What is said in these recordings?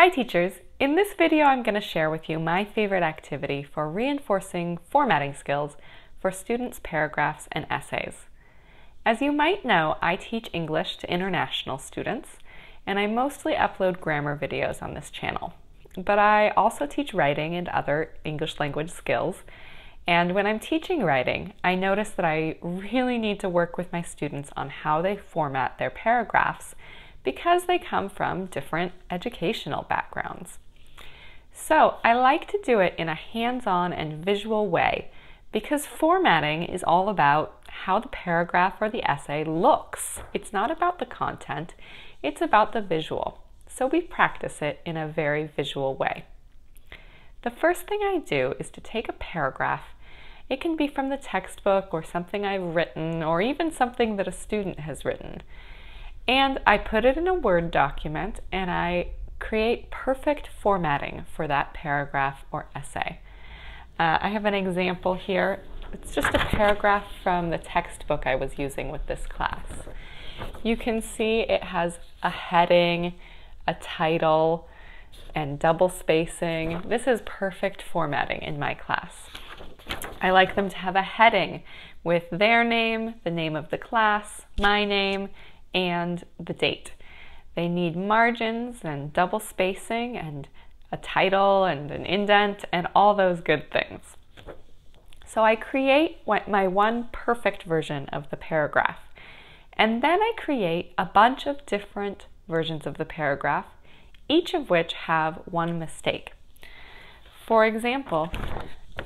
Hi teachers! In this video I'm going to share with you my favorite activity for reinforcing formatting skills for students' paragraphs and essays. As you might know, I teach English to international students, and I mostly upload grammar videos on this channel. But I also teach writing and other English language skills, and when I'm teaching writing, I notice that I really need to work with my students on how they format their paragraphs because they come from different educational backgrounds. So I like to do it in a hands-on and visual way because formatting is all about how the paragraph or the essay looks. It's not about the content, it's about the visual. So we practice it in a very visual way. The first thing I do is to take a paragraph. It can be from the textbook or something I've written or even something that a student has written. And I put it in a Word document and I create perfect formatting for that paragraph or essay. I have an example here. It's just a paragraph from the textbook I was using with this class. You can see it has a heading, a title, and double spacing. This is perfect formatting in my class. I like them to have a heading with their name, the name of the class, my name, and the date. They need margins and double spacing and a title and an indent and all those good things. So I create my one perfect version of the paragraph, and then I create a bunch of different versions of the paragraph, each of which have one mistake. For example,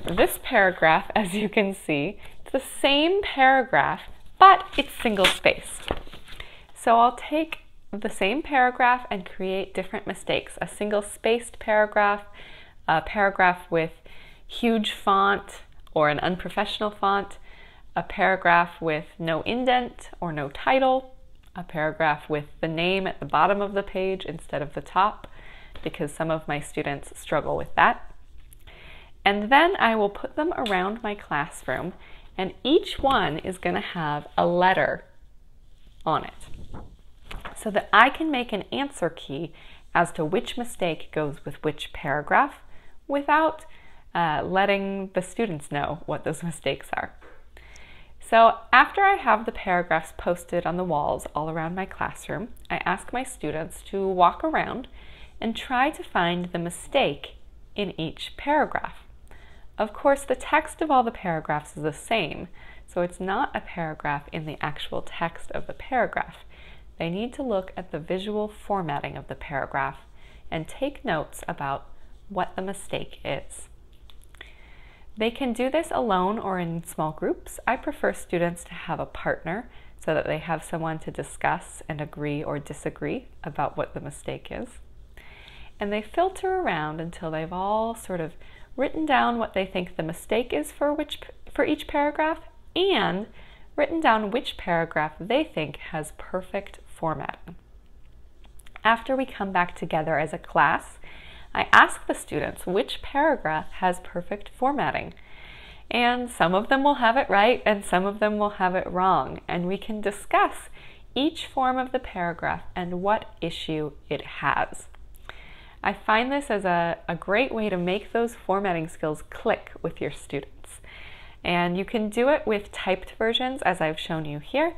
this paragraph, as you can see, it's the same paragraph, but it's single-spaced. So I'll take the same paragraph and create different mistakes. A single-spaced paragraph, a paragraph with huge font or an unprofessional font, a paragraph with no indent or no title, a paragraph with the name at the bottom of the page instead of the top, because some of my students struggle with that. And then I will put them around my classroom, and each one is going to have a letter on it, so that I can make an answer key as to which mistake goes with which paragraph without letting the students know what those mistakes are. So after I have the paragraphs posted on the walls all around my classroom, I ask my students to walk around and try to find the mistake in each paragraph. Of course, the text of all the paragraphs is the same, so it's not a paragraph in the actual text of the paragraph. They need to look at the visual formatting of the paragraph and take notes about what the mistake is. They can do this alone or in small groups. I prefer students to have a partner so that they have someone to discuss and agree or disagree about what the mistake is. And they filter around until they've all sort of written down what they think the mistake is for each paragraph and written down which paragraph they think has perfect formatting. After we come back together as a class, I ask the students which paragraph has perfect formatting. And some of them will have it right and some of them will have it wrong. And we can discuss each form of the paragraph and what issue it has. I find this as a great way to make those formatting skills click with your students. And you can do it with typed versions as I've shown you here.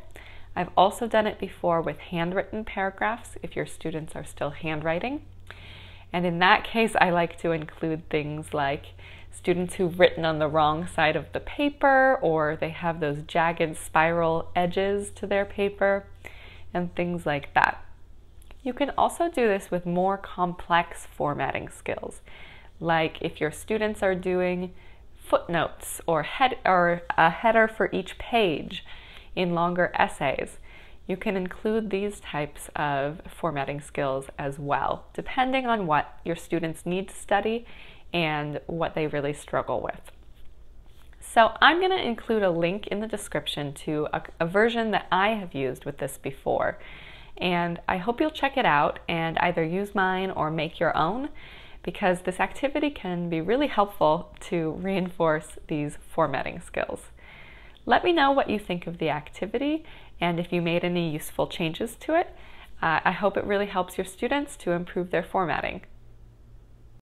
I've also done it before with handwritten paragraphs if your students are still handwriting. And in that case, I like to include things like students who've written on the wrong side of the paper, or they have those jagged spiral edges to their paper, and things like that. You can also do this with more complex formatting skills, like if your students are doing footnotes or a header for each page in longer essays. You can include these types of formatting skills as well, depending on what your students need to study and what they really struggle with. So I'm going to include a link in the description to a version that I have used with this before. And I hope you'll check it out and either use mine or make your own, because this activity can be really helpful to reinforce these formatting skills. Let me know what you think of the activity and if you made any useful changes to it. I hope it really helps your students to improve their formatting.